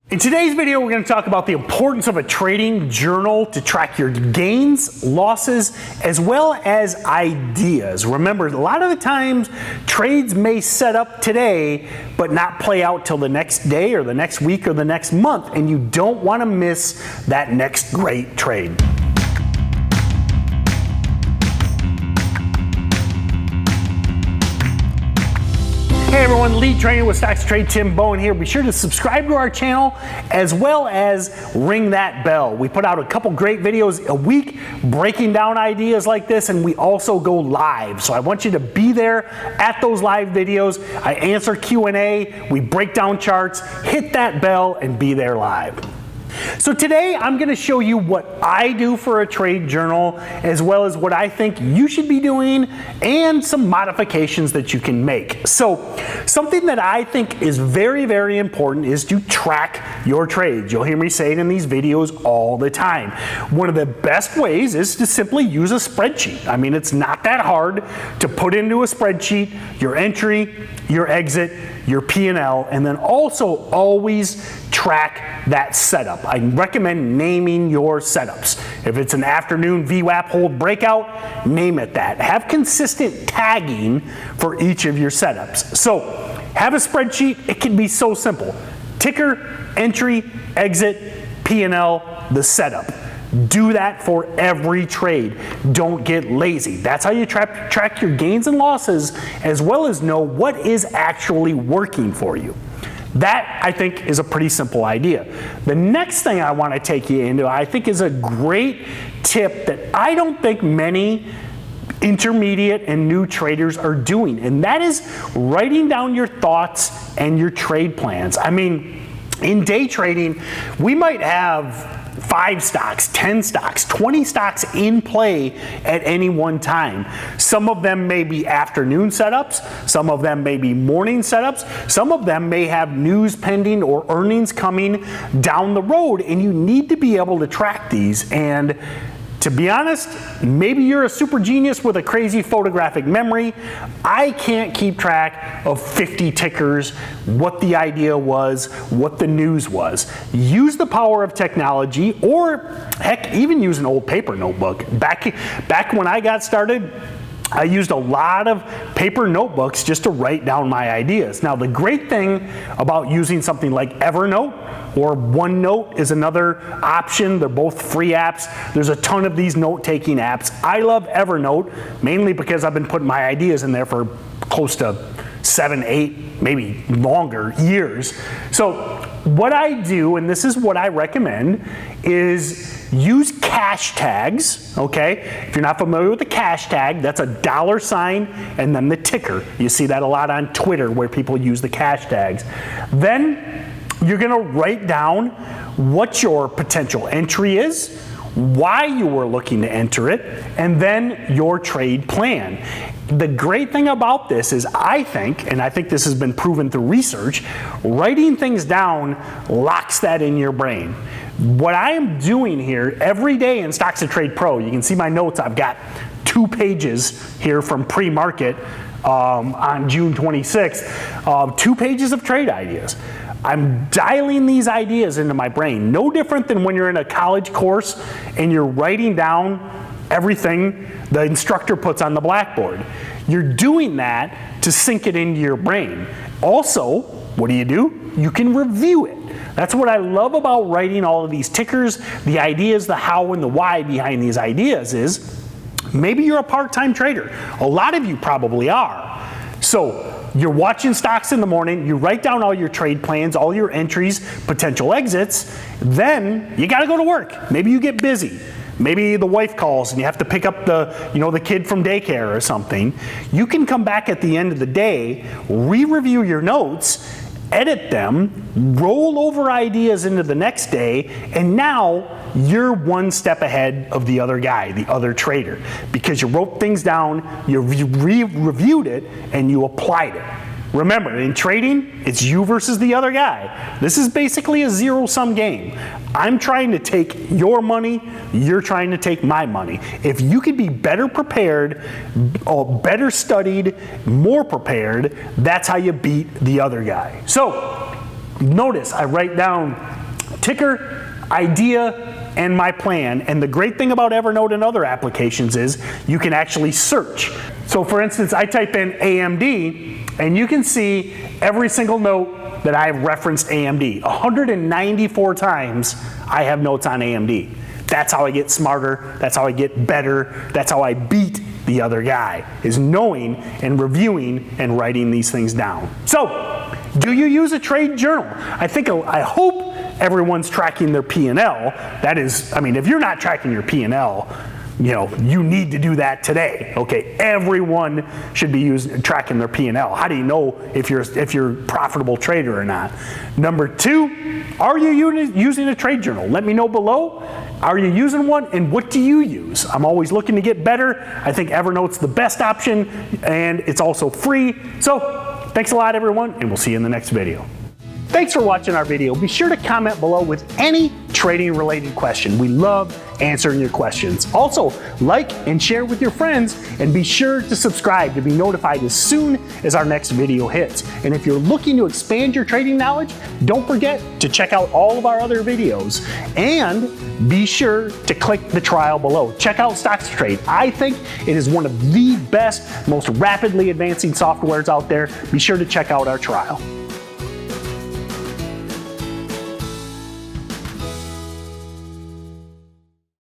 In today's video, we're going to talk about the importance of a trading journal to track your gains, losses, as well as ideas. Remember, a lot of the times trades may set up today, but not play out till the next day or the next week or the next month, and you don't want to miss that next great trade. Hey everyone, lead trainer with Stocks to Trade, Tim Bowen here. Be sure to subscribe to our channel as well as ring that bell. We put out a couple great videos a week breaking down ideas like this, and we also go live. So I want you to be there at those live videos. I answer Q&A, we break down charts, hit that bell, and be there live. So today I'm going to show you what I do for a trade journal, as well as what I think you should be doing and some modifications that you can make. So something that I think is very, very important is to track your trades. You'll hear me say it in these videos all the time. One of the best ways is to simply use a spreadsheet. I mean, it's not that hard to put into a spreadsheet your entry, your exit, your P&L, and then also always track that setup. I recommend naming your setups. If it's an afternoon VWAP hold breakout, name it that. Have consistent tagging for each of your setups. So have a spreadsheet. It can be so simple. Ticker, entry, exit, P&L, the setup. Do that for every trade. Don't get lazy. That's how you track your gains and losses, as well as know what is actually working for you. That, I think, is a pretty simple idea. The next thing I want to take you into, I think, is a great tip that I don't think many intermediate and new traders are doing, and that is writing down your thoughts and your trade plans. I mean, in day trading, we might have 5 stocks, 10 stocks, 20 stocks in play at any one time. Some of them may be afternoon setups, some of them may be morning setups, some of them may have news pending or earnings coming down the road, and you need to be able to track these. And to be honest, maybe you're a super genius with a crazy photographic memory. I can't keep track of 50 tickers, what the idea was, what the news was. Use the power of technology, or heck, even use an old paper notebook. Back when I got started, I used a lot of paper notebooks just to write down my ideas. Now, the great thing about using something like Evernote or OneNote is another option. They're both free apps. There's a ton of these note-taking apps. I love Evernote mainly because I've been putting my ideas in there for close to 7, 8, maybe longer years. So what I do, and this is what I recommend, is use cash tags, okay? If you're not familiar with the cash tag, that's a $ and then the ticker. You see that a lot on Twitter where people use the cash tags. Then you're gonna write down what your potential entry is, why you were looking to enter it, and then your trade plan. The great thing about this is, I think, and I think this has been proven through research, writing things down locks that in your brain. What I am doing here every day in Stocks to Trade Pro, you can see my notes, I've got 2 pages here from pre-market on June 26th, 2 pages of trade ideas. I'm dialing these ideas into my brain. No different than when you're in a college course and you're writing down everything the instructor puts on the blackboard. You're doing that to sink it into your brain. Also, what do? You can review it. That's what I love about writing all of these tickers, the ideas, the how and the why behind these ideas is, maybe you're a part-time trader. A lot of you probably are. So you're watching stocks in the morning, you write down all your trade plans, all your entries, potential exits, then you gotta go to work. Maybe you get busy. Maybe the wife calls and you have to pick up the kid from daycare or something. You can come back at the end of the day, re-review your notes, edit them, roll over ideas into the next day, and now you're one step ahead of the other guy, the other trader, because you wrote things down, you reviewed it, and you applied it. Remember, in trading, it's you versus the other guy. This is basically a zero-sum game. I'm trying to take your money, you're trying to take my money. If you could be better prepared, or better studied, more prepared, that's how you beat the other guy. So, notice I write down ticker, idea, and my plan. And the great thing about Evernote and other applications is you can actually search. So for instance, I type in AMD and you can see every single note that I have referenced AMD. 194 times I have notes on AMD. That's how I get smarter, that's how I get better, that's how I beat the other guy, is knowing and reviewing and writing these things down. So, do you use a trade journal? I hope everyone's tracking their P&L. That is, I mean, if you're not tracking your P&L, you need to do that today. Okay, everyone should be tracking their P&L. How do you know if you're a profitable trader or not? Number two, are you using a trade journal? Let me know below. Are you using one, and what do you use? I'm always looking to get better. I think Evernote's the best option, and it's also free. So, thanks a lot, everyone, and we'll see you in the next video. Thanks for watching our video. Be sure to comment below with any trading related question. We love answering your questions. Also, like and share with your friends, and be sure to subscribe to be notified as soon as our next video hits. And if you're looking to expand your trading knowledge, don't forget to check out all of our other videos, and be sure to click the trial below. Check out Stocks to Trade. I think it is one of the best, most rapidly advancing softwares out there. Be sure to check out our trial.